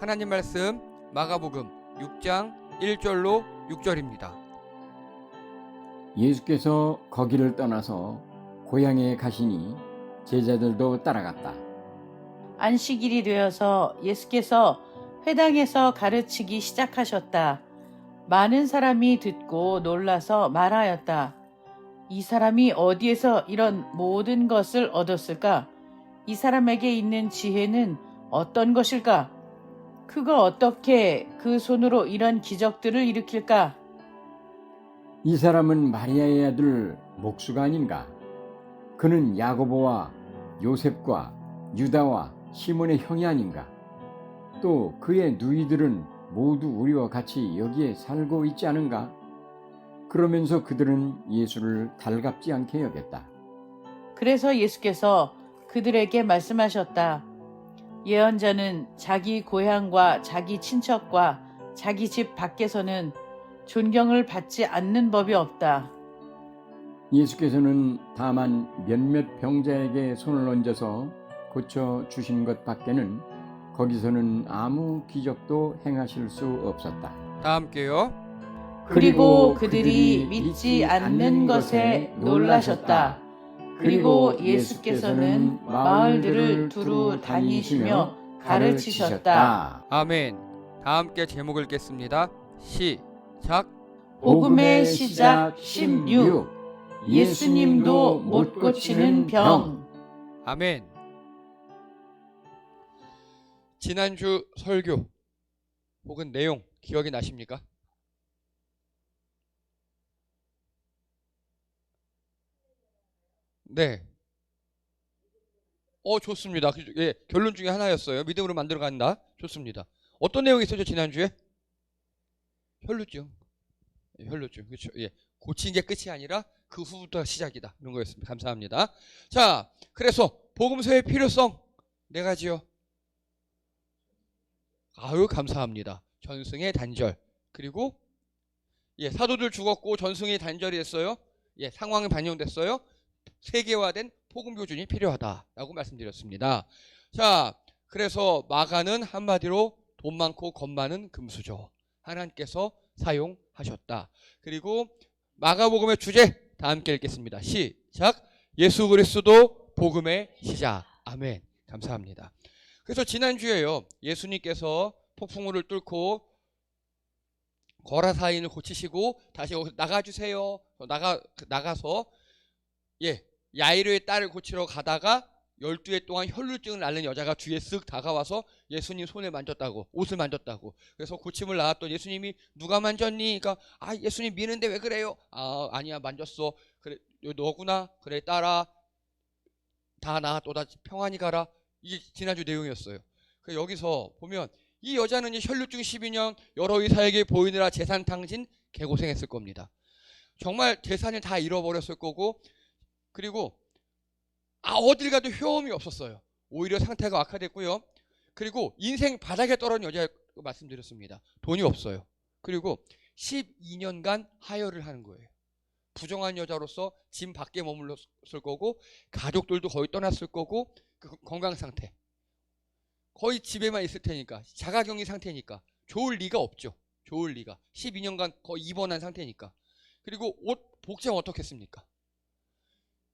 하나님 말씀 마가복음 6장 1절로 6절입니다. 예수께서 거기를 떠나서 고향에 가시니 제자들도 따라갔다. 안식일이 되어서 예수께서 회당에서 가르치기 시작하셨다. 많은 사람이 듣고 놀라서 말하였다. 이 사람이 어디에서 이런 모든 것을 얻었을까? 이 사람에게 있는 지혜는 어떤 것일까? 그가 어떻게 그 손으로 이런 기적들을 일으킬까? 이 사람은 마리아의 아들 목수가 아닌가? 그는 야고보와 요셉과 유다와 시몬의 형이 아닌가? 또 그의 누이들은 모두 우리와 같이 여기에 살고 있지 않은가? 그러면서 그들은 예수를 달갑지 않게 여겼다. 그래서 예수께서 그들에게 말씀하셨다. 예언자는 자기 고향과 자기 친척과 자기 집 밖에서는 존경을 받지 않는 법이 없다. 예수께서는 다만 몇몇 병자에게 손을 얹어서 고쳐 주신 것 밖에는 거기서는 아무 기적도 행하실 수 없었다. 다 함께요. 그리고 그들이 믿지 않는 것에 놀라셨다. 그리고 예수께서는 마을들을 두루 다니시며 가르치셨다. 아멘. 다 함께 제목을 읽겠습니다. 시작. 복음의 시작 16. 예수님도 못 고치는 병. 아멘. 지난주 설교 혹은 내용 기억이 나십니까? 네. 좋습니다. 예, 결론 중에 하나였어요. 믿음으로 만들어 간다. 좋습니다. 어떤 내용이 있었죠, 지난주에? 혈루증. 예, 혈루증. 그렇죠. 예. 고친 게 끝이 아니라 그 후부터 시작이다. 이런 거였습니다. 감사합니다. 자, 그래서 복음서의 필요성 네 가지요. 아유, 감사합니다. 전승의 단절. 그리고 예, 사도들 죽었고 전승의 단절이 됐어요. 예, 상황이 반영됐어요. 세계화된 복음 교준이 필요하다라고 말씀드렸습니다. 자, 그래서 마가는 한마디로 돈 많고 겁 많은 금수저 하나님께서 사용하셨다. 그리고 마가복음의 주제 다 함께 읽겠습니다. 시작. 예수 그리스도 복음의 시작. 아멘. 감사합니다. 그래서 지난주에요, 예수님께서 폭풍우를 뚫고 거라사인을 고치시고 다시 나가주세요. 나가서 예, 야이로의 딸을 고치러 가다가 12해 동안 혈루증을 앓는 여자가 뒤에 쓱 다가와서 예수님 손을 만졌다고, 옷을 만졌다고. 그래서 고침을 나왔던 예수님이 누가 만졌니? 그러니까 예수님 미는데 왜 그래요? 아니야, 만졌어. 그래, 너구나. 그래, 따라. 다 나았도다. 평안히 가라. 이게 지난주 내용이었어요. 그래서 여기서 보면 이 여자는 혈루증 12년 여러 의사에게 보이느라 재산 탕진 개고생했을 겁니다. 정말 재산을 다 잃어버렸을 거고, 그리고 어딜 가도 효험이 없었어요. 오히려 상태가 악화됐고요. 그리고 인생 바닥에 떨어진 여자라고 말씀드렸습니다. 돈이 없어요. 그리고 12년간 하혈을 하는 거예요. 부정한 여자로서 집 밖에 머물렀을 거고, 가족들도 거의 떠났을 거고, 그 건강 상태 거의 집에만 있을 테니까, 자가격리 상태니까 좋을 리가 없죠. 좋을 리가. 12년간 거의 입원한 상태니까. 그리고 옷 복장 어떻겠습니까?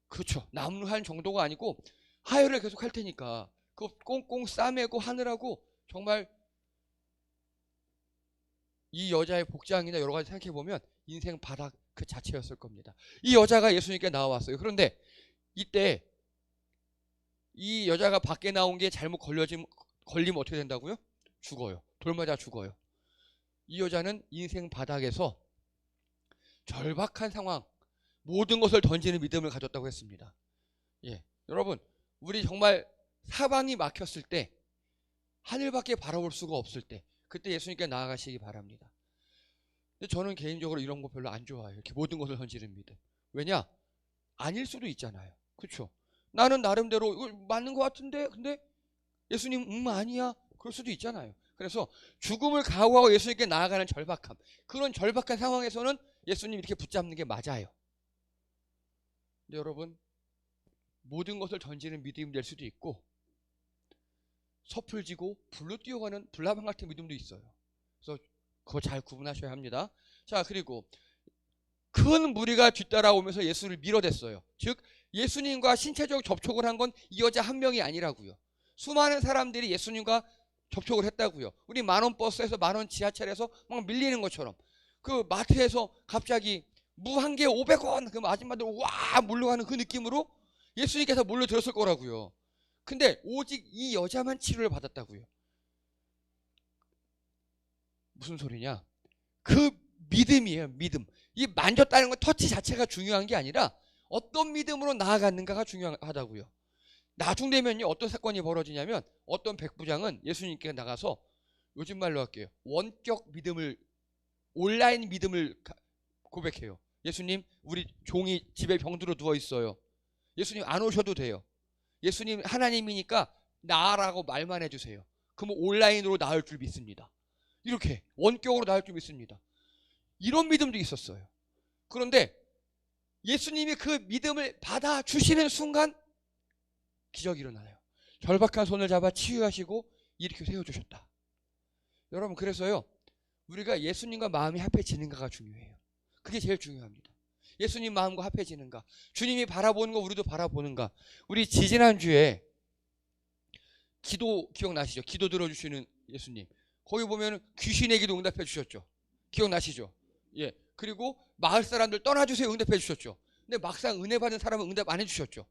그렇죠. 남루할 정도가 아니고 하혈을 계속 할 테니까 그거 꽁꽁 싸매고 하느라고 정말 이 여자의 복장이나 여러 가지 생각해 보면 인생 바닥 그 자체였을 겁니다. 이 여자가 예수님께 나와왔어요. 그런데 이때 이 여자가 밖에 나온 게 잘못 걸리면 어떻게 된다고요? 죽어요. 돌 맞아 죽어요. 이 여자는 인생 바닥에서 절박한 상황, 모든 것을 던지는 믿음을 가졌다고 했습니다. 예, 여러분, 우리 정말 사방이 막혔을 때, 하늘밖에 바라볼 수가 없을 때, 그때 예수님께 나아가시기 바랍니다. 근데 저는 개인적으로 이런 거 별로 안 좋아해요. 이렇게 모든 것을 던지는 믿음. 왜냐? 아닐 수도 있잖아요. 그렇죠? 나는 나름대로 이거 맞는 것 같은데, 근데 예수님 아니야. 그럴 수도 있잖아요. 그래서 죽음을 각오하고 예수님께 나아가는 절박함, 그런 절박한 상황에서는 예수님 이렇게 붙잡는 게 맞아요. 근데 여러분, 모든 것을 던지는 믿음이 될 수도 있고 섭을 지고 불로 뛰어가는 불나방 같은 믿음도 있어요. 그래서 그거 잘 구분하셔야 합니다. 자, 그리고 큰 무리가 뒤따라오면서 예수를 밀어댔어요. 즉 예수님과 신체적 접촉을 한 건 이 여자 한 명이 아니라고요. 수많은 사람들이 예수님과 접촉을 했다고요. 우리 만원 버스에서 만원 지하철에서 막 밀리는 것처럼 그 마트에서 갑자기 무 한 개에 500원 그 아줌마들 와 몰려가는 그 느낌으로 예수님께서 몰려들었을 거라고요. 근데 오직 이 여자만 치료를 받았다고요. 무슨 소리냐? 그 믿음이에요. 믿음. 이 만졌다는 건 터치 자체가 중요한 게 아니라 어떤 믿음으로 나아갔는가가 중요하다고요. 나중 되면요 어떤 사건이 벌어지냐면 어떤 백부장은 예수님께 나가서 요즘 말로 할게요. 원격 믿음을 온라인 믿음을 고백해요. 예수님 우리 종이 집에 병들어 누워 있어요. 예수님 안 오셔도 돼요. 예수님 하나님이니까 나으라고 말만 해주세요. 그러면 온라인으로 나을 줄 믿습니다. 이렇게 원격으로 나을 줄 믿습니다. 이런 믿음도 있었어요. 그런데 예수님이 그 믿음을 받아주시는 순간 기적이 일어나요. 절박한 손을 잡아 치유하시고 일으켜 세워주셨다. 여러분 그래서요 우리가 예수님과 마음이 합해지는가가 중요해요. 그게 제일 중요합니다. 예수님 마음과 합해지는가, 주님이 바라보는 거 우리도 바라보는가. 우리 지지난주에 기도 기억나시죠? 기도 들어주시는 예수님 거기 보면 귀신의 기도 응답해 주셨죠. 기억나시죠? 예. 그리고 마을 사람들 떠나주세요 응답해 주셨죠. 근데 막상 은혜 받은 사람은 응답 안 해주셨죠.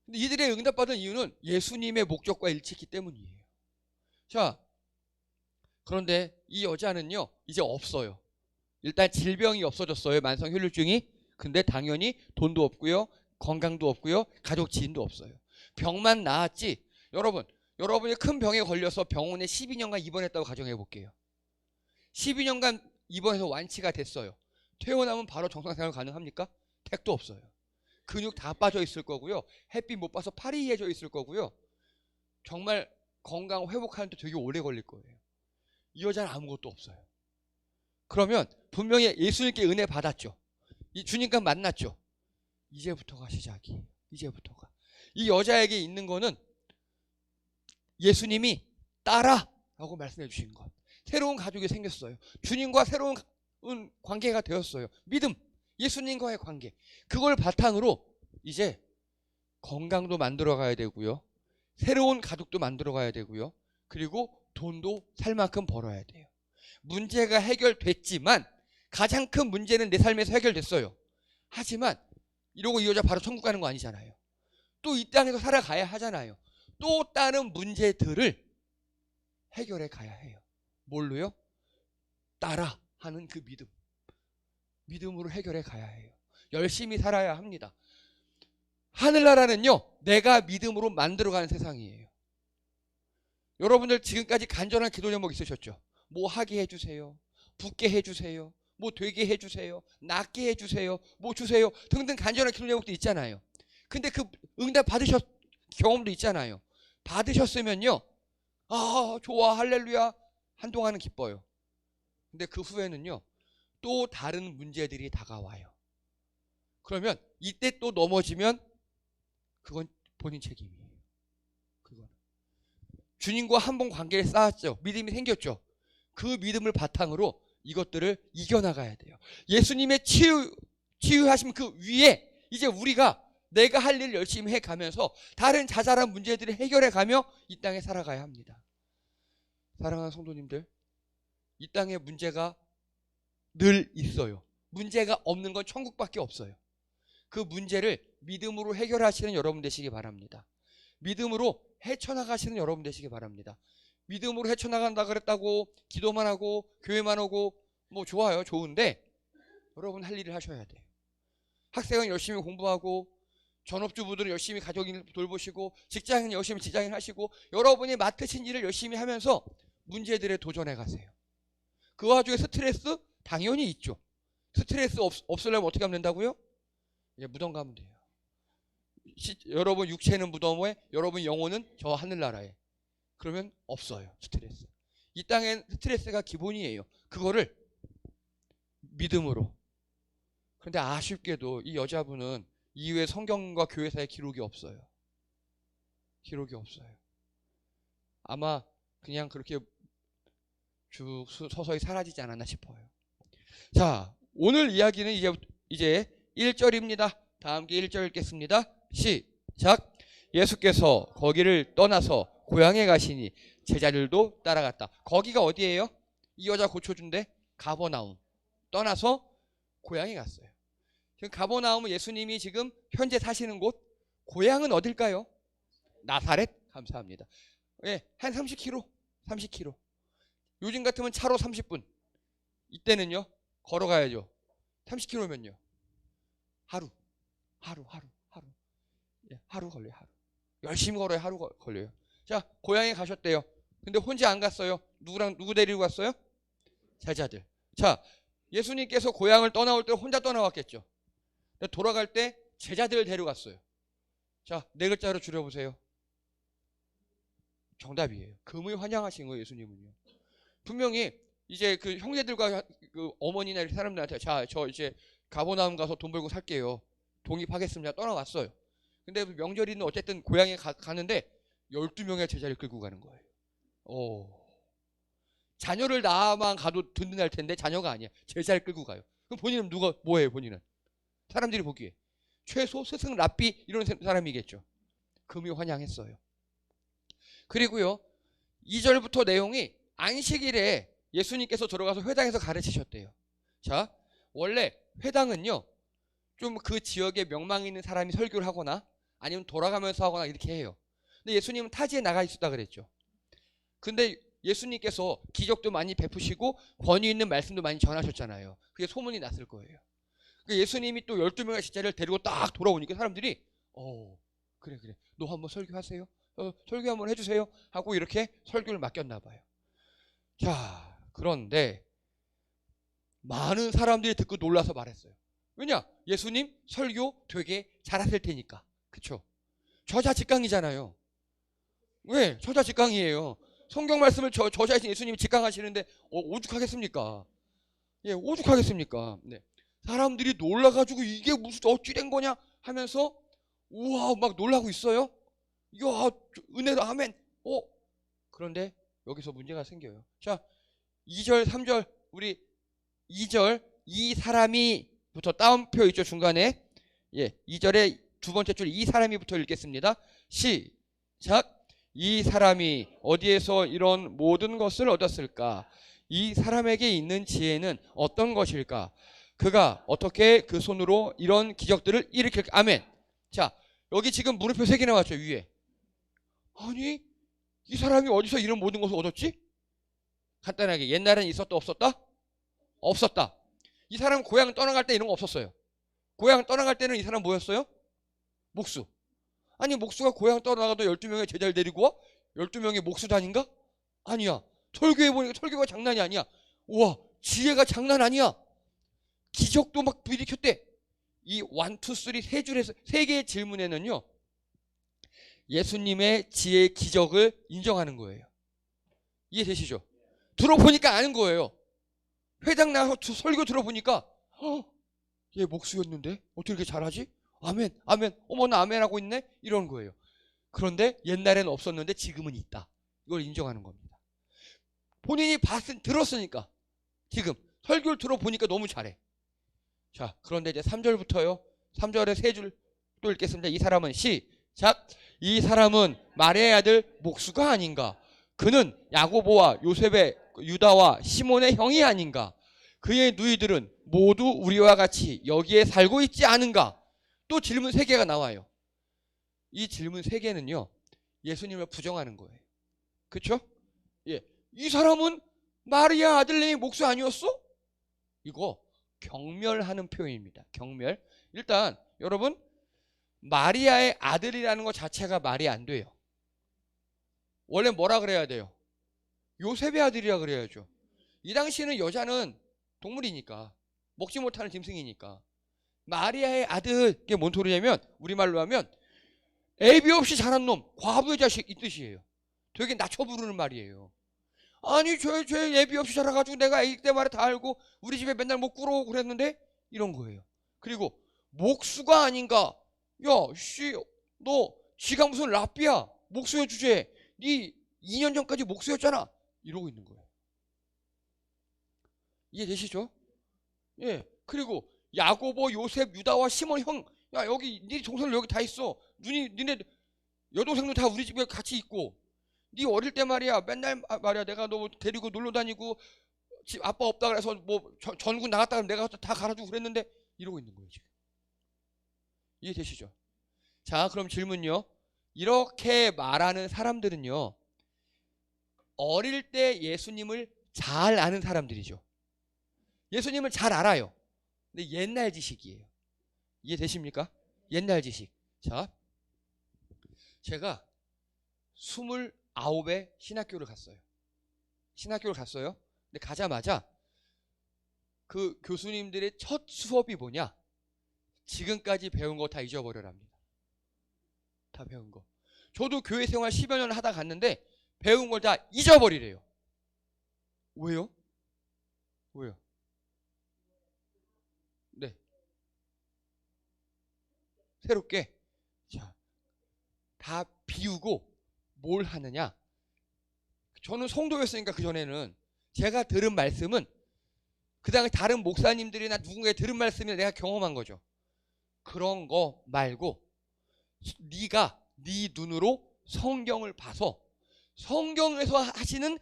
근데 이들의 응답받은 이유는 예수님의 목적과 일치했기 때문이에요. 자, 그런데 이 여자는요 이제 없어요. 일단 질병이 없어졌어요. 만성 혈류증이. 근데 당연히 돈도 없고요, 건강도 없고요, 가족 지인도 없어요. 병만 나았지. 여러분이 큰 병에 걸려서 병원에 12년간 입원했다고 가정해 볼게요. 12년간 입원해서 완치가 됐어요. 퇴원하면 바로 정상생활 가능합니까? 택도 없어요. 근육 다 빠져 있을 거고요. 햇빛 못 봐서 팔이 해져 있을 거고요. 정말 건강 회복하는데 되게 오래 걸릴 거예요. 이 여자는 아무것도 없어요. 그러면 분명히 예수님께 은혜 받았죠. 이 주님과 만났죠. 이제부터가 시작이에요. 이제부터가. 이 여자에게 있는 거는 예수님이 따라라고 말씀해 주신 것. 새로운 가족이 생겼어요. 주님과 새로운 관계가 되었어요. 믿음, 예수님과의 관계. 그걸 바탕으로 이제 건강도 만들어 가야 되고요. 새로운 가족도 만들어 가야 되고요. 그리고 돈도 살 만큼 벌어야 돼요. 문제가 해결됐지만 가장 큰 문제는 내 삶에서 해결됐어요. 하지만 이러고 이 여자 바로 천국 가는 거 아니잖아요. 또 이 땅에서 살아가야 하잖아요. 또 다른 문제들을 해결해 가야 해요. 뭘로요? 따라 하는 그 믿음. 믿음으로 해결해 가야 해요. 열심히 살아야 합니다. 하늘나라는요 내가 믿음으로 만들어가는 세상이에요. 여러분들 지금까지 간절한 기도 제목 있으셨죠? 뭐 하게 해주세요, 붙게 해주세요, 뭐 되게 해주세요, 낫게 해주세요, 뭐 주세요 등등 간절한 기도 제목도 있잖아요. 근데 그 응답 받으셨 경험도 있잖아요. 받으셨으면요 아 좋아 할렐루야 한동안은 기뻐요. 근데 그 후에는요 또 다른 문제들이 다가와요. 그러면 이때 또 넘어지면 그건 본인 책임이에요. 그건 주님과 한 번 관계를 쌓았죠. 믿음이 생겼죠. 그 믿음을 바탕으로 이것들을 이겨나가야 돼요. 예수님의 치유하심 그 위에 이제 우리가 내가 할 일을 열심히 해가면서 다른 자잘한 문제들을 해결해가며 이 땅에 살아가야 합니다. 사랑하는 성도님들, 이 땅에 문제가 늘 있어요. 문제가 없는 건 천국밖에 없어요. 그 문제를 믿음으로 해결하시는 여러분 되시기 바랍니다. 믿음으로 헤쳐나가시는 여러분 되시기 바랍니다. 믿음으로 헤쳐나간다 그랬다고 기도만 하고 교회만 오고 뭐 좋아요. 좋은데 여러분 할 일을 하셔야 돼요. 학생은 열심히 공부하고 전업주부들은 열심히 가족을 돌보시고 직장인 열심히 직장인 하시고 여러분이 맡으신 일을 열심히 하면서 문제들에 도전해 가세요. 그 와중에 스트레스 당연히 있죠. 스트레스 없으려면 어떻게 하면 된다고요? 예, 무덤 가면 돼요. 여러분 육체는 무덤에 여러분 영혼은 저 하늘나라에. 그러면 없어요 스트레스. 이 땅엔 스트레스가 기본이에요. 그거를 믿음으로. 그런데 아쉽게도 이 여자분은 이후에 성경과 교회사에 기록이 없어요. 기록이 없어요. 아마 그냥 그렇게 쭉 서서히 사라지지 않았나 싶어요. 자, 오늘 이야기는 이제 1절입니다. 다 함께 1절 읽겠습니다. 시작. 예수께서 거기를 떠나서 고향에 가시니 제자들도 따라갔다. 거기가 어디예요? 이 여자 고쳐준데 가버나움. 떠나서 고향에 갔어요. 지금 가버나움은 예수님이 지금 현재 사시는 곳, 고향은 어딜까요? 나사렛. 감사합니다. 예, 한 30km. 요즘 같으면 차로 30분. 이때는요, 걸어가야죠. 30km면요. 하루. 예, 하루 걸려요, 하루. 열심히 걸어야 하루 걸려요. 자, 고향에 가셨대요. 근데 혼자 안 갔어요. 누구 데리고 갔어요? 제자들. 자, 예수님께서 고향을 떠나올 때 혼자 떠나왔겠죠. 근데 돌아갈 때 제자들을 데려갔어요. 자, 4글자로 줄여보세요. 정답이에요. 금을 환영하신 거예요, 예수님은요. 분명히 이제 그 형제들과 그 어머니나 이렇게 사람들한테 자, 저 이제 가버나움 가서 돈 벌고 살게요. 독립하겠습니다. 떠나왔어요. 근데 명절이는 어쨌든 고향에 가는데 12명의 제자를 끌고 가는 거예요. 자녀를 낳아만 가도 든든할 텐데 자녀가 아니야. 제자를 끌고 가요. 그럼 본인은 뭐예요, 본인은? 사람들이 보기에 최소 스승 랍비 이런 사람이겠죠. 금이 환영했어요. 그리고요, 2절부터 내용이 안식일에 예수님께서 들어가서 회당에서 가르치셨대요. 자, 원래 회당은요, 좀 그 지역에 명망 있는 사람이 설교를 하거나 아니면 돌아가면서 하거나 이렇게 해요. 근데 예수님은 타지에 나가 있었다 그랬죠. 근데 예수님께서 기적도 많이 베푸시고 권위 있는 말씀도 많이 전하셨잖아요. 그게 소문이 났을 거예요. 예수님이 또 12명의 제자를 데리고 딱 돌아오니까 사람들이 그래 너 한번 설교하세요. 설교 한번 해주세요 하고 이렇게 설교를 맡겼나 봐요. 자, 그런데 많은 사람들이 듣고 놀라서 말했어요. 왜냐? 예수님 설교 되게 잘하실 테니까. 그쵸? 저자직강이잖아요. 왜? 저자직강이에요. 성경 말씀을 저자이신 예수님이 직강하시는데 오죽하겠습니까? 예, 오죽하겠습니까? 네. 사람들이 놀라가지고 이게 무슨 어찌된 거냐 하면서 우와 막 놀라고 있어요. 이야 은혜도 아멘. 그런데 여기서 문제가 생겨요. 자, 2절 3절 우리 2절 이 사람이부터 따옴표 있죠 중간에. 예, 2절에 두 번째 줄 이 사람이부터 읽겠습니다. 시작. 이 사람이 어디에서 이런 모든 것을 얻었을까? 이 사람에게 있는 지혜는 어떤 것일까? 그가 어떻게 그 손으로 이런 기적들을 일으킬까? 아멘. 자, 여기 지금 물음표 3개 나왔죠, 위에. 아니, 이 사람이 어디서 이런 모든 것을 얻었지? 간단하게, 옛날엔 있었다, 없었다? 없었다. 이 사람 고향 떠나갈 때 이런 거 없었어요. 고향 떠나갈 때는 이 사람 뭐였어요? 목수. 아니, 목수가 고향 떠나가도 12명의 제자를 데리고 와? 12명의 목수단인가? 아니야. 설교해보니까 설교가 장난이 아니야. 우와, 지혜가 장난 아니야. 기적도 막 일으켰대. 이 1, 2, 3 3줄에서 3개의 질문에는요, 예수님의 지혜의 기적을 인정하는 거예요. 이해되시죠? 들어보니까 아는 거예요. 회당 나와서 설교 들어보니까 얘 목수였는데 어떻게 이렇게 잘하지? 아멘, 아멘, 어머 나 아멘 하고 있네? 이런 거예요. 그런데 옛날에는 없었는데 지금은 있다. 이걸 인정하는 겁니다. 본인이 들었으니까 지금 설교를 들어보니까 너무 잘해. 자, 그런데 이제 3절부터요. 3절에 3줄 또 읽겠습니다. 이 사람은 시작. 이 사람은 마리아의 아들 목수가 아닌가? 그는 야고보와 요셉의 유다와 시몬의 형이 아닌가? 그의 누이들은 모두 우리와 같이 여기에 살고 있지 않은가? 또 질문 3개가 나와요. 이 질문 3개는요, 예수님을 부정하는 거예요. 그렇죠? 예, 이 사람은 마리아 아들내미 목수 아니었어? 이거 경멸하는 표현입니다. 경멸. 일단 여러분, 마리아의 아들이라는 것 자체가 말이 안 돼요. 원래 뭐라 그래야 돼요? 요셉의 아들이라 그래야죠. 이 당시에는 여자는 동물이니까, 먹지 못하는 짐승이니까. 마리아의 아들, 이게 뭔 소리냐면, 우리말로 하면 애비 없이 자란 놈, 과부의 자식 이 뜻이에요. 되게 낮춰 부르는 말이에요. 아니 쟤 애비 없이 자라가지고 내가 애기 때 말에 다 알고 우리 집에 맨날 뭐 꾸러오고 그랬는데, 이런 거예요. 그리고 목수가 아닌가? 야 씨, 너 지가 무슨 랍비야? 목수의 주제에 네 2년 전까지 목수였잖아. 이러고 있는 거예요. 이해되시죠? 예. 그리고 야고보, 요셉, 유다와 시몬 형, 야 여기 네 동생들 여기 다 있어. 니네 여동생들 다 우리 집에 같이 있고, 네 어릴 때 말이야 맨날 말이야 내가 너 데리고 놀러 다니고 집 아빠 없다 그래서 뭐 전군 나갔다 그러면 내가 다 갈아주고 그랬는데 이러고 있는 거예요 지금. 이해되시죠? 자, 그럼 질문요. 이렇게 말하는 사람들은요, 어릴 때 예수님을 잘 아는 사람들이죠. 예수님을 잘 알아요. 근데 옛날 지식이에요. 이해되십니까? 옛날 지식. 자, 제가 29에 신학교를 갔어요. 근데 가자마자 그 교수님들의 첫 수업이 뭐냐? 지금까지 배운 거 다 잊어버려랍니다. 다 배운 거. 저도 교회 생활 10여 년 하다 갔는데 배운 걸 다 잊어버리래요. 왜요? 네. 새롭게. 자, 다 비우고 뭘 하느냐? 저는 성도였으니까 그전에는 제가 들은 말씀은 그 당시 다른 목사님들이나 누군가의 들은 말씀이 내가 경험한 거죠. 그런 거 말고 네가 네 눈으로 성경을 봐서 성경에서 하시는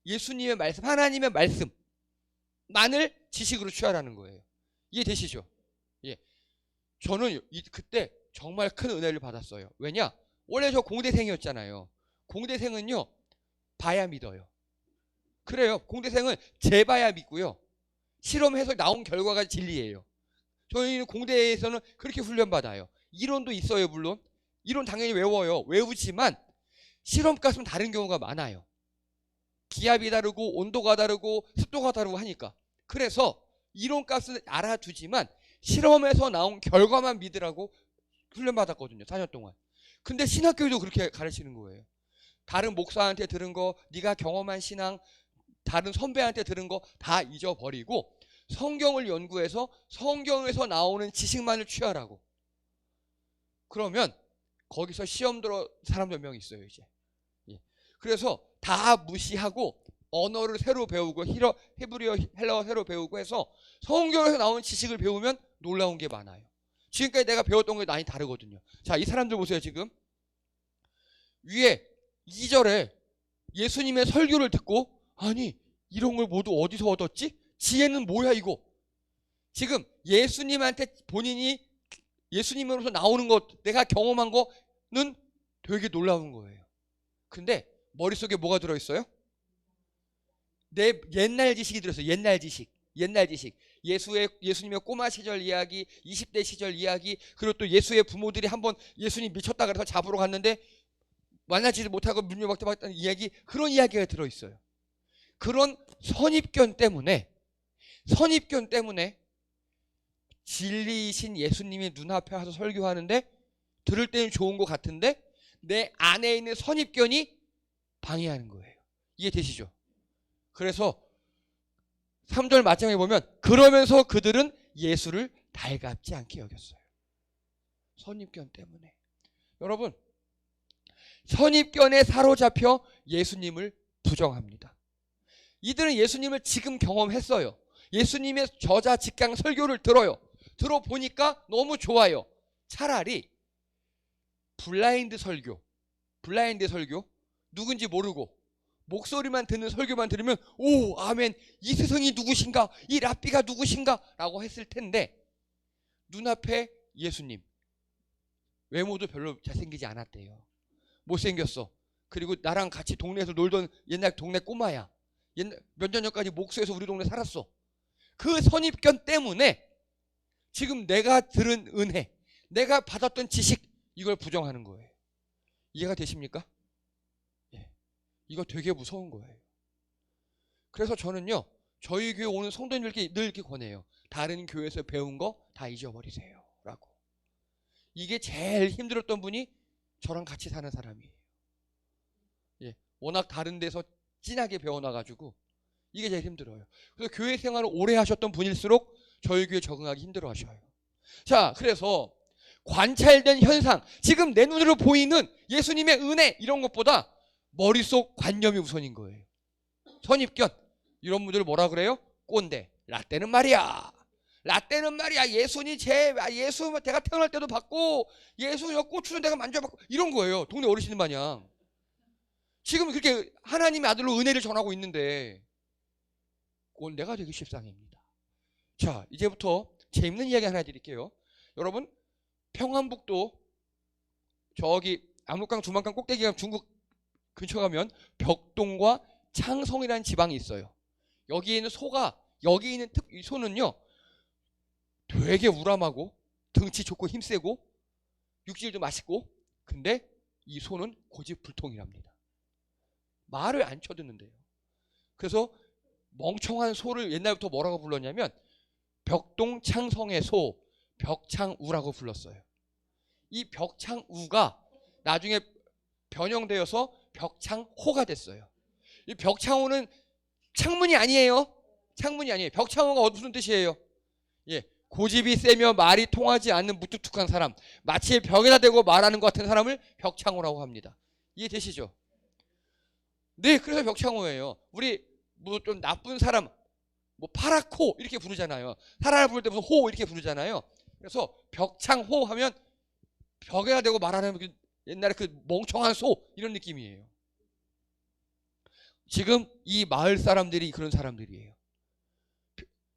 예수님의 말씀, 하나님의 말씀만을 지식으로 취하라는 거예요. 이해되시죠? 예. 저는 그때 정말 큰 은혜를 받았어요. 왜냐? 원래 저 공대생이었잖아요. 공대생은요, 봐야 믿어요. 그래요. 공대생은 재봐야 믿고요. 실험해서 나온 결과가 진리예요. 저희는 공대에서는 그렇게 훈련받아요. 이론도 있어요, 물론. 이론 당연히 외워요. 외우지만 실험값은 다른 경우가 많아요. 기압이 다르고 온도가 다르고 습도가 다르고 하니까. 그래서 이론값은 알아두지만 실험에서 나온 결과만 믿으라고 훈련받았거든요. 4년 동안. 근데 신학교에도 그렇게 가르치는 거예요. 다른 목사한테 들은 거, 네가 경험한 신앙, 다른 선배한테 들은 거 다 잊어버리고 성경을 연구해서 성경에서 나오는 지식만을 취하라고. 그러면 거기서 시험 들어 사람 몇 명 있어요 이제. 예. 그래서 다 무시하고 언어를 새로 배우고 히브리어, 헬라어 새로 배우고 해서 성경에서 나오는 지식을 배우면 놀라운 게 많아요. 지금까지 내가 배웠던 게 많이 다르거든요. 자, 이 사람들 보세요. 지금 위에 2절에 예수님의 설교를 듣고, 아니 이런 걸 모두 어디서 얻었지? 지혜는 뭐야 이거? 지금 예수님한테 본인이 예수님으로서 나오는 것, 내가 경험한 거는 되게 놀라운 거예요. 근데 머릿속에 뭐가 들어있어요? 내 옛날 지식이 들어있어요. 옛날 지식. 예수님의 꼬마 시절 이야기, 20대 시절 이야기, 그리고 또 예수의 부모들이 한번 예수님 미쳤다 그래서 잡으러 갔는데 만나지도 못하고 문려박대 받았다는 이야기, 그런 이야기가 들어있어요. 그런 선입견 때문에 진리이신 예수님이 눈앞에 와서 설교하는데 들을 때는 좋은 것 같은데 내 안에 있는 선입견이 방해하는 거예요. 이해되시죠? 그래서 3절 마지막에 보면 그러면서 그들은 예수를 달갑지 않게 여겼어요. 선입견 때문에. 여러분, 선입견에 사로잡혀 예수님을 부정합니다. 이들은 예수님을 지금 경험했어요. 예수님의 저자 직강 설교를 들어보니까 너무 좋아요. 차라리 블라인드 설교, 누군지 모르고 목소리만 듣는 설교만 들으면 오 아멘, 이 스승이 누구신가, 이 랍비가 누구신가 라고 했을 텐데, 눈앞에 예수님, 외모도 별로 잘생기지 않았대요. 못생겼어. 그리고 나랑 같이 동네에서 놀던 옛날 동네 꼬마야. 몇 년 전까지 목수에서 우리 동네 살았어. 그 선입견 때문에 지금 내가 들은 은혜, 내가 받았던 지식, 이걸 부정하는 거예요. 이해가 되십니까? 예. 이거 되게 무서운 거예요. 그래서 저는요, 저희 교회 오는 성도님들께 늘 이렇게 권해요. 다른 교회에서 배운 거 다 잊어버리세요 라고. 이게 제일 힘들었던 분이 저랑 같이 사는 사람이에요. 예. 워낙 다른 데서 진하게 배워놔가지고 이게 제일 힘들어요. 그래서 교회 생활을 오래 하셨던 분일수록 저희 교회 적응하기 힘들어 하셔요. 자, 그래서 관찰된 현상, 지금 내 눈으로 보이는 예수님의 은혜, 이런 것보다 머릿속 관념이 우선인 거예요. 선입견. 이런 분들을 뭐라 그래요? 꼰대. 라떼는 말이야. 예수님 예수 내가 태어날 때도 받고 예수 고추는 내가 만져봤고 이런 거예요. 동네 어르신 마냥. 지금 그렇게 하나님의 아들로 은혜를 전하고 있는데 꼰대가 되기 십상입니다. 자, 이제부터 재밌는 이야기 하나 드릴게요. 여러분, 평안북도 저기 압록강 두만강 꼭대기가 중국 근처 가면 벽동과 창성이라는 지방이 있어요. 여기에 있는 여기 있는 이 소는요 되게 우람하고 등치 좋고 힘세고 육질도 맛있고, 근데 이 소는 고집불통이랍니다. 말을 안 쳐듣는데요. 그래서 멍청한 소를 옛날부터 뭐라고 불렀냐면 벽동 창성의 소, 벽창우라고 불렀어요. 이 벽창우가 나중에 변형되어서 벽창호가 됐어요. 이 벽창호는 창문이 아니에요. 벽창호가 무슨 뜻이에요? 예, 고집이 세며 말이 통하지 않는 무뚝뚝한 사람, 마치 벽에다 대고 말하는 것 같은 사람을 벽창호라고 합니다. 이해되시죠? 네, 그래서 벽창호예요. 우리 뭐 좀 나쁜 사람, 뭐 파랗고 이렇게 부르잖아요. 사람을 부를 때 무슨 호 이렇게 부르잖아요. 그래서 벽창호 하면 벽에다 대고 말하는 그 옛날에 그 멍청한 소 이런 느낌이에요. 지금 이 마을 사람들이 그런 사람들이에요.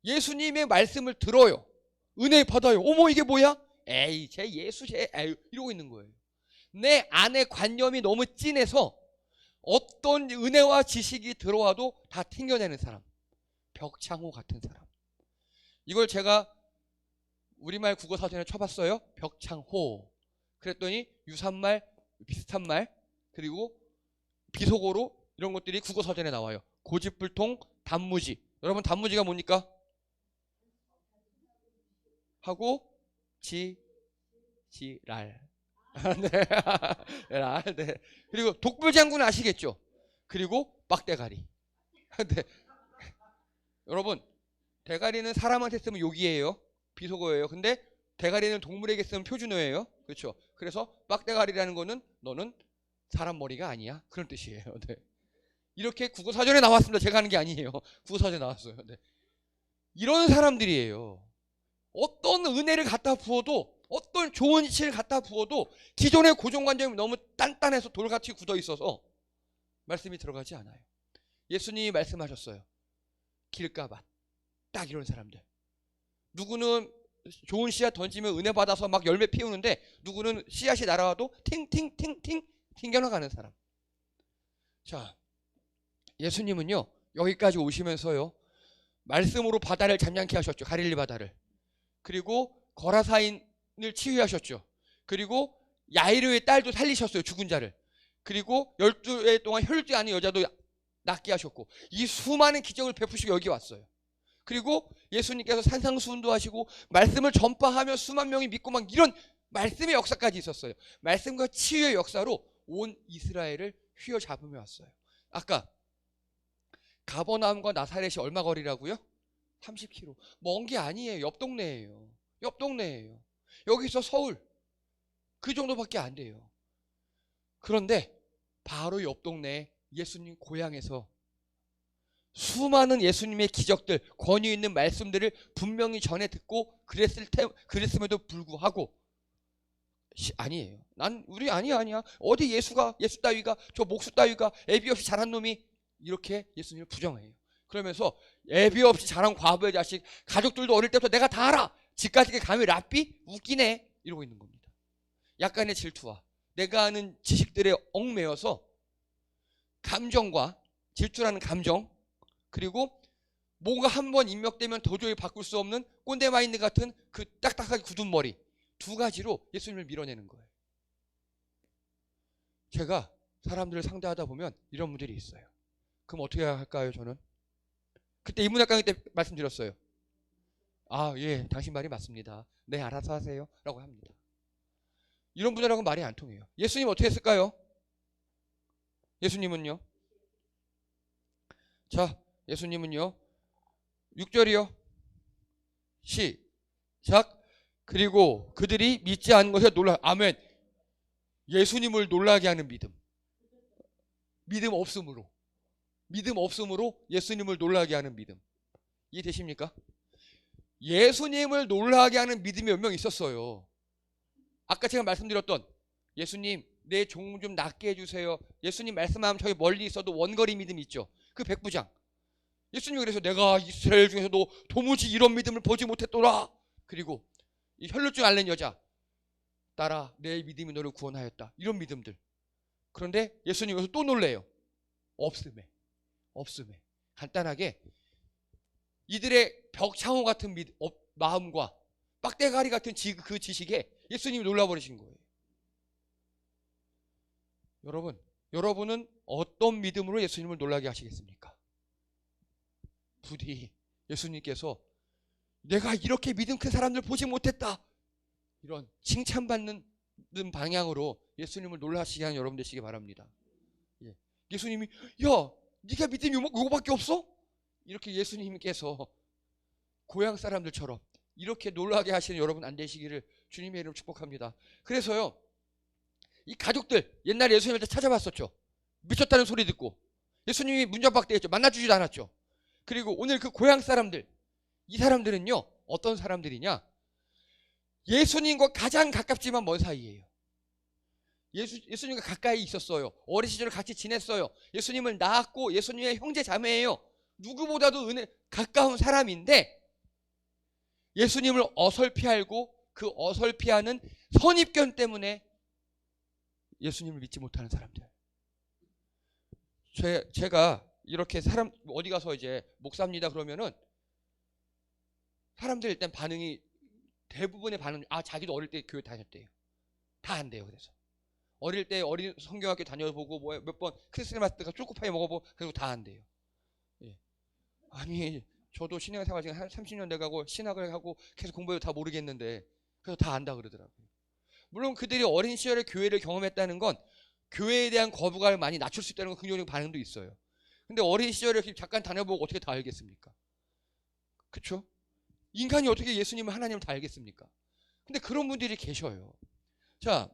예수님의 말씀을 들어요. 은혜 받아요. 어머 이게 뭐야? 에이 제 예수 에이 이러고 있는 거예요. 내 안에 관념이 너무 진해서 어떤 은혜와 지식이 들어와도 다 튕겨내는 사람. 벽창호 같은 사람. 이걸 제가 우리말 국어사전에 쳐봤어요. 벽창호. 그랬더니 유산말, 비슷한 말, 그리고 비속어로 이런 것들이 국어사전에 나와요. 고집불통, 단무지. 여러분 단무지가 뭡니까? 하고 지랄. 네. 네. 그리고 독불장군 아시겠죠? 그리고 빡대가리. 네. 여러분 대가리는 사람한테 쓰면 욕이에요. 비속어예요. 근데 대가리는 동물에게 쓰면 표준어예요. 그렇죠? 그래서 빡대가리라는 거는 너는 사람 머리가 아니야. 그런 뜻이에요. 네. 이렇게 국어사전에 나왔습니다. 제가 하는 게 아니에요. 국어사전에 나왔어요. 네. 이런 사람들이에요. 어떤 은혜를 갖다 부어도, 어떤 좋은 이치를 갖다 부어도 기존의 고정관념이 너무 단단해서 돌같이 굳어 있어서 말씀이 들어가지 않아요. 예수님이 말씀하셨어요. 길가밭. 딱 이런 사람들. 누구는 좋은 씨앗 던지면 은혜 받아서 막 열매 피우는데, 누구는 씨앗이 날아와도 팅팅팅팅 튕겨나가는 사람. 자, 예수님은요 여기까지 오시면서요 말씀으로 바다를 잠잠케 하셨죠. 갈릴리 바다를. 그리고 거라사인을 치유하셨죠. 그리고 야이로의 딸도 살리셨어요. 죽은 자를. 그리고 12해 동안 혈루증 아닌 여자도 낫게 하셨고, 이 수많은 기적을 베푸시고 여기 왔어요. 그리고 예수님께서 산상수훈도 하시고 말씀을 전파하며 수만 명이 믿고 막 이런 말씀의 역사까지 있었어요. 말씀과 치유의 역사로 온 이스라엘을 휘어잡으며 왔어요. 아까 가버나움과 나사렛이 얼마 거리라고요? 30km. 먼 게 아니에요. 옆 동네예요. 여기서 서울 그 정도밖에 안 돼요. 그런데 바로 옆 동네에 예수님 고향에서 수많은 예수님의 기적들, 권위 있는 말씀들을 분명히 전해 듣고 그랬음에도 불구하고 아니에요. 우리 아니야. 어디 예수 따위가, 저 목수 따위가 애비 없이 자란 놈이 이렇게 예수님을 부정해요. 그러면서 애비 없이 자란 과부의 자식, 가족들도 어릴 때부터 내가 다 알아. 집까지 감히 랍비? 웃기네. 이러고 있는 겁니다. 약간의 질투와 내가 아는 지식들에 얽매여서 감정과 질투라는 감정, 그리고 뭔가 한번 입력되면 도저히 바꿀 수 없는 꼰대 마인드 같은 그 딱딱하게 굳은 머리, 두 가지로 예수님을 밀어내는 거예요. 제가 사람들을 상대하다 보면 이런 분들이 있어요. 그럼 어떻게 할까요? 저는 그때 인문학 강의 때 말씀드렸어요. 아, 예, 당신 말이 맞습니다. 네, 알아서 하세요 라고 합니다. 이런 분들하고는 말이 안 통해요. 예수님 어떻게 했을까요? 예수님은요, 자, 예수님은요 6절이요 시작. 그리고 그들이 믿지 않은 것에 놀라. 아멘. 예수님을 놀라게 하는 믿음. 믿음 없음으로 예수님을 놀라게 하는 믿음. 이해되십니까? 예수님을 놀라게 하는 믿음이 몇 명 있었어요. 아까 제가 말씀드렸던 예수님 내 종 좀 낫게 해주세요. 예수님 말씀하면 저기 멀리 있어도 원거리 믿음 있죠. 그 백부장. 예수님이 그래서 내가 이스라엘 중에서도 도무지 이런 믿음을 보지 못했더라. 그리고 이 혈루증 앓는 여자. 딸아 내 믿음이 너를 구원하였다. 이런 믿음들. 그런데 예수님 여기서 또 놀래요. 없음에. 간단하게 이들의 벽창호 같은 마음과 빡대가리 같은 그 지식에 예수님이 놀라버리신 거예요. 여러분은 어떤 믿음으로 예수님을 놀라게 하시겠습니까? 부디 예수님께서 내가 이렇게 믿음 큰 사람들 보지 못했다. 이런 칭찬받는 방향으로 예수님을 놀라시게 하는 여러분 되시기 바랍니다. 예수님이 야 네가 믿음이 요거밖에 없어? 이렇게 예수님께서 고향 사람들처럼 이렇게 놀라게 하시는 여러분 안 되시기를 주님의 이름으로 축복합니다. 그래서요 이 가족들 옛날에 예수님을 찾아봤었죠. 미쳤다는 소리 듣고 예수님이 문전박대했죠. 만나주지도 않았죠. 그리고 오늘 그 고향 사람들, 이 사람들은요 어떤 사람들이냐, 예수님과 가장 가깝지만 먼 사이예요. 예수님과 가까이 있었어요. 어린 시절 같이 지냈어요. 예수님을 낳았고 예수님의 형제 자매예요. 누구보다도 가까운 사람인데 예수님을 어설피하고 그 어설피하는 선입견 때문에 예수님을 믿지 못하는 사람들. 제가 이렇게 사람 어디 가서 이제 목사입니다 그러면은 사람들 일단 반응이 대부분의 반응 자기도 어릴 때 교회 다녔대요. 다 안 돼요. 그래서 어릴 때 어린 성경학교 다녀보고 뭐 몇 번 크리스마스 때가 초코파이 먹어보고 그리고 다 안 돼요. 예. 아니 저도 신앙생활 지금 한 30년 돼가고 신학을 하고 계속 공부해도 다 모르겠는데 그래서 다 안다 그러더라고요. 물론 그들이 어린 시절에 교회를 경험했다는 건 교회에 대한 거부감을 많이 낮출 수 있다는 건 긍정적인 반응도 있어요. 근데 어린 시절에 잠깐 다녀보고 어떻게 다 알겠습니까? 그렇죠? 인간이 어떻게 예수님을 하나님을 다 알겠습니까? 근데 그런 분들이 계셔요. 자,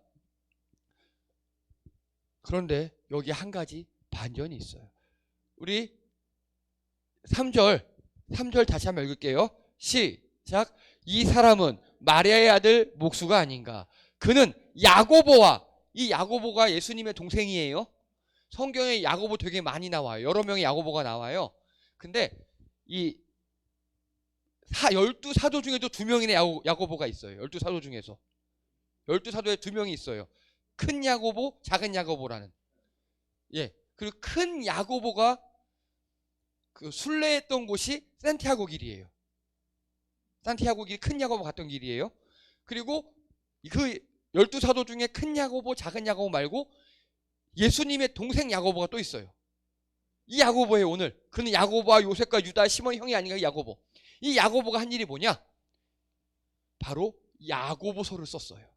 그런데 여기 한 가지 반전이 있어요. 우리 3절 다시 한번 읽을게요. 시작. 이 사람은 마리아의 아들 목수가 아닌가. 그는 야고보와, 이 야고보가 예수님의 동생이에요. 성경에 야고보 되게 많이 나와요. 여러 명의 야고보가 나와요. 근데 이 12사도 중에도 2명의 야고보가 있어요. 12사도 중에서 12사도에 2명이 있어요. 큰 야고보, 작은 야고보라는. 그리고 큰 야고보가 그 순례했던 곳이 산티아고 길이에요. 산티아고 길, 큰 야고보 갔던 길이에요. 그리고 그 12사도 중에 큰 야고보, 작은 야고보 말고 예수님의 동생 야고보가 또 있어요. 이 야고보예요. 오늘 그는 야고보와 요셉과 유다, 시몬 형이 아닌가. 야고보. 이 야고보가 한 일이 뭐냐? 바로 야고보서를 썼어요.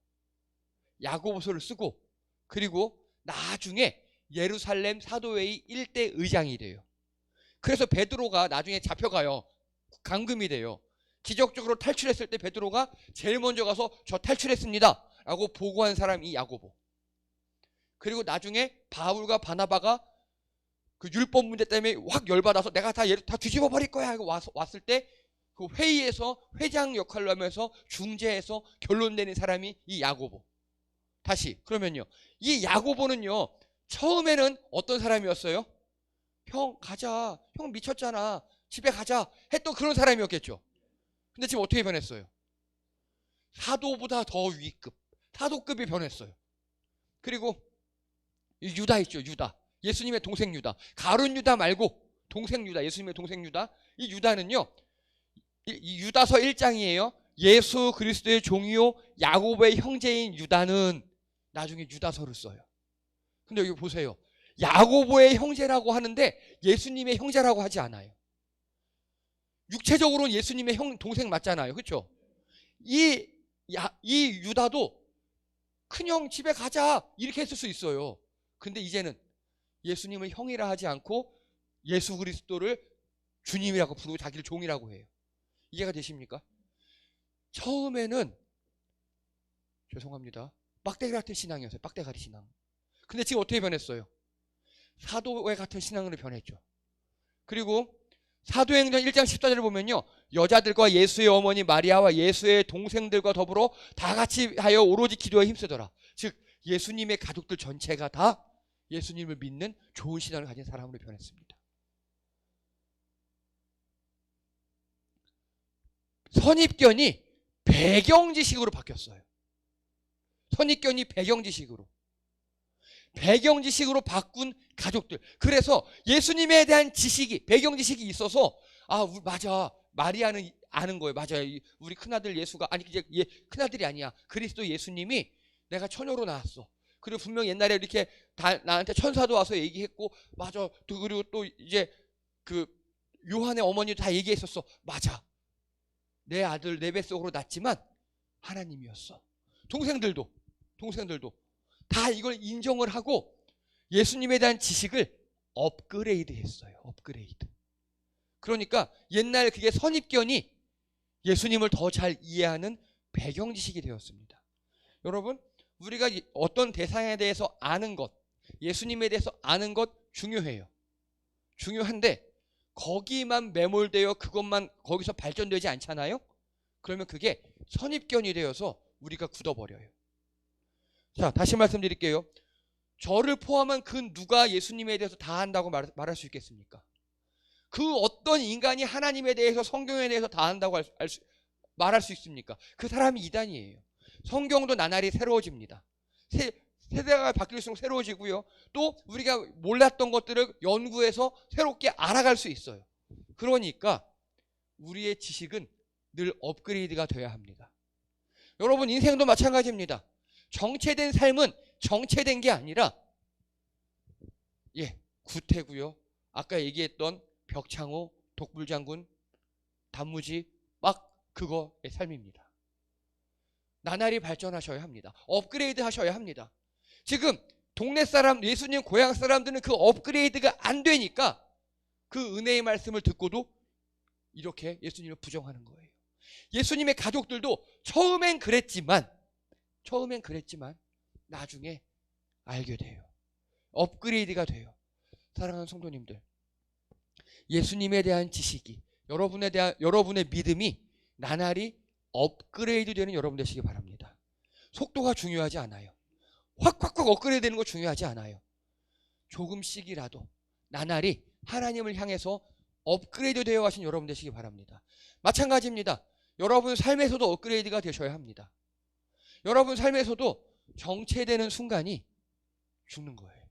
야고보서를 쓰고 그리고 나중에 예루살렘 사도회의 1대 의장이 돼요. 그래서 베드로가 나중에 잡혀가요. 감금이 돼요. 기적적으로 탈출했을 때 베드로가 제일 먼저 가서 저 탈출했습니다 라고 보고한 사람이 야고보. 그리고 나중에 바울과 바나바가 그 율법 문제 때문에 확 열받아서 내가 다 뒤집어 버릴 거야 하고 왔을 때 그 회의에서 회장 역할로 하면서 중재해서 결론 내는 사람이 이 야고보. 다시 그러면요, 이 야고보는요 처음에는 어떤 사람이었어요? 형 가자, 형 미쳤잖아, 집에 가자 했던 그런 사람이었겠죠. 근데 지금 어떻게 변했어요? 사도보다 더 위급, 사도급이 변했어요. 그리고 유다 있죠. 유다, 예수님의 동생 유다. 가룟 유다 말고 동생 유다, 예수님의 동생 유다. 이 유다는요, 이 유다서 1장이에요 예수 그리스도의 종이요 야고보의 형제인 유다는 나중에 유다서를 써요. 근데 여기 보세요. 야고보의 형제라고 하는데 예수님의 형제라고 하지 않아요. 육체적으로는 예수님의 동생 맞잖아요. 그렇죠? 이 유다도 큰형 집에 가자 이렇게 했을 수 있어요. 근데 이제는 예수님을 형이라 하지 않고 예수 그리스도를 주님이라고 부르고 자기를 종이라고 해요. 이해가 되십니까? 처음에는 죄송합니다, 빡대가리 같은 신앙이었어요. 빡대가리 신앙. 근데 지금 어떻게 변했어요? 사도의 같은 신앙으로 변했죠. 그리고 사도행전 1장 14절을 보면요, 여자들과 예수의 어머니 마리아와 예수의 동생들과 더불어 다 같이 하여 오로지 기도에 힘쓰더라. 즉 예수님의 가족들 전체가 다 예수님을 믿는 좋은 신앙을 가진 사람으로 변했습니다. 선입견이 배경지식으로 바뀌었어요. 선입견이 배경지식으로 바꾼 가족들. 그래서 예수님에 대한 지식이, 배경지식이 있어서 맞아, 마리아는 아는 거예요. 맞아요, 우리 큰아들 예수가, 아니 이제 큰아들이 아니야, 그리스도 예수님이 내가 처녀로 나왔어. 그리고 분명 옛날에 이렇게 나한테 천사도 와서 얘기했고, 맞아. 그리고 또 이제 그 요한의 어머니도 다 얘기했었어. 맞아, 내 아들 내 뱃속으로 낳았지만 하나님이었어. 동생들도 다 이걸 인정을 하고 예수님에 대한 지식을 업그레이드 했어요. 업그레이드. 그러니까 옛날 그게 선입견이 예수님을 더 잘 이해하는 배경 지식이 되었습니다. 여러분, 우리가 어떤 대상에 대해서 아는 것, 예수님에 대해서 아는 것 중요해요. 중요한데 거기만 매몰되어 그것만 거기서 발전되지 않잖아요. 그러면 그게 선입견이 되어서 우리가 굳어버려요. 자, 다시 말씀드릴게요. 저를 포함한 그 누가 예수님에 대해서 다 안다고 말할 수 있겠습니까? 그 어떤 인간이 하나님에 대해서, 성경에 대해서 다 안다고 말할 수 있습니까? 그 사람이 이단이에요. 성경도 나날이 새로워집니다. 세대가 바뀔수록 새로워지고요. 또 우리가 몰랐던 것들을 연구해서 새롭게 알아갈 수 있어요. 그러니까 우리의 지식은 늘 업그레이드가 돼야 합니다. 여러분, 인생도 마찬가지입니다. 정체된 삶은 정체된 게 아니라 구태고요. 아까 얘기했던 벽창호, 독불장군, 단무지 막 그거의 삶입니다. 나날이 발전하셔야 합니다. 업그레이드 하셔야 합니다. 지금 동네 사람, 예수님 고향 사람들은 그 업그레이드가 안 되니까 그 은혜의 말씀을 듣고도 이렇게 예수님을 부정하는 거예요. 예수님의 가족들도 처음엔 그랬지만 나중에 알게 돼요. 업그레이드가 돼요. 사랑하는 성도님들, 예수님에 대한 지식이, 여러분의 믿음이 나날이 업그레이드 되는 여러분 되시기 바랍니다. 속도가 중요하지 않아요. 확 업그레이드 되는 거 중요하지 않아요. 조금씩이라도 나날이 하나님을 향해서 업그레이드 되어 가신 여러분 되시기 바랍니다. 마찬가지입니다. 여러분 삶에서도 업그레이드가 되셔야 합니다. 여러분 삶에서도 정체되는 순간이 죽는 거예요.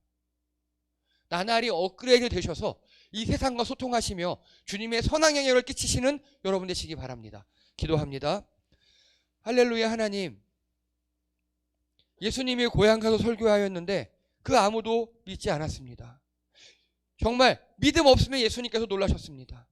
나날이 업그레이드 되셔서 이 세상과 소통하시며 주님의 선한 영향을 끼치시는 여러분 되시기 바랍니다. 기도합니다. 할렐루야. 하나님, 예수님이 고향 가서 설교하였는데 그 아무도 믿지 않았습니다. 정말 믿음 없으면 예수님께서 놀라셨습니다.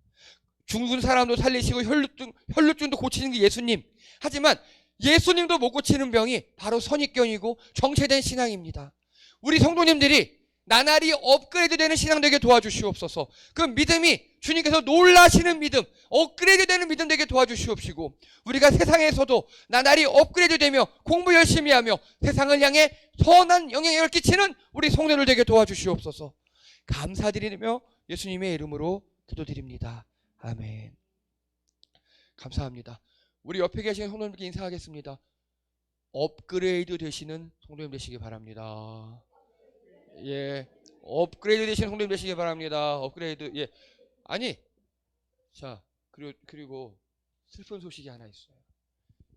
죽은 사람도 살리시고 혈루증도 고치는 게 예수님. 하지만 예수님도 못 고치는 병이 바로 선입견이고 정체된 신앙입니다. 우리 성도님들이 나날이 업그레이드 되는 신앙 되게 도와주시옵소서. 그 믿음이 주님께서 놀라시는 믿음, 업그레이드 되는 믿음 되게 도와주시옵시고, 우리가 세상에서도 나날이 업그레이드 되며 공부 열심히 하며 세상을 향해 선한 영향력을 끼치는 우리 성도들 되게 도와주시옵소서. 감사드리며 예수님의 이름으로 기도드립니다. 아멘. 감사합니다. 우리 옆에 계신 성도님께 인사하겠습니다. 업그레이드 되시는 성도님 되시기 바랍니다. 업그레이드 되시는 성도님 되시기 바랍니다. 업그레이드. 자, 그리고 슬픈 소식이 하나 있어요.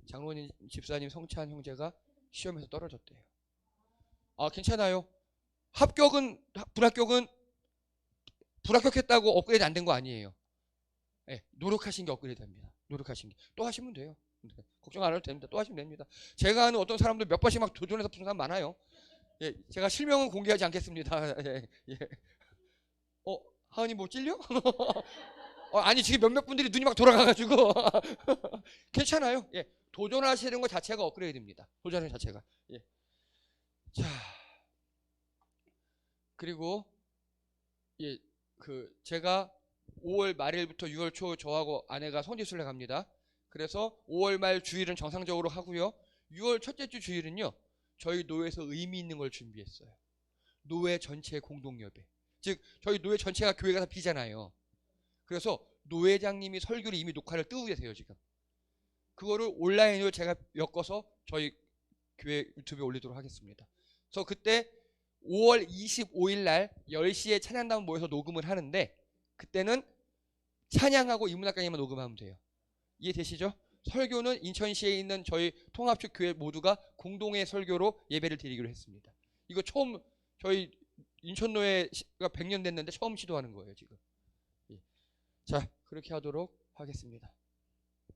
장로님 집사님 성찬 형제가 시험에서 떨어졌대요. 괜찮아요. 불합격했다고 업그레이드 안 된 거 아니에요. 노력하신 게 업그레이드 됩니다. 노력하신 게. 또 하시면 돼요. 걱정 안 해도 됩니다. 또 하시면 됩니다. 제가 아는 어떤 사람들 몇 번씩 막 도전해서 푸는 사람 많아요. 제가 실명은 공개하지 않겠습니다. 하은이 뭐 찔려? 아니, 지금 몇몇 분들이 눈이 막 돌아가가지고. 괜찮아요. 도전하시는 것 자체가 업그레이드입니다. 도전하는 자체가. 자, 그리고 제가 5월 말일부터 6월 초 저하고 아내가 성지순례 갑니다. 그래서 5월 말 주일은 정상적으로 하고요. 6월 첫째 주 주일은요, 저희 노회에서 의미 있는 걸 준비했어요. 노회 전체 공동예배. 즉 저희 노회 전체가 교회 가서 비잖아요. 그래서 노회장님이 설교를 이미 녹화를 뜨고 계세요 지금. 그거를 온라인으로 제가 엮어서 저희 교회 유튜브에 올리도록 하겠습니다. 그래서 그때 5월 25일 날 10시에 찬양단 모여서 녹음을 하는데 그때는 찬양하고 인문학강의만 녹음하면 돼요. 이해되시죠? 설교는 인천시에 있는 저희 통합축 교회 모두가 공동의 설교로 예배를 드리기로 했습니다. 이거 처음 저희 인천노회가 100년 됐는데 처음 시도하는 거예요 지금. 자, 그렇게 하도록 하겠습니다.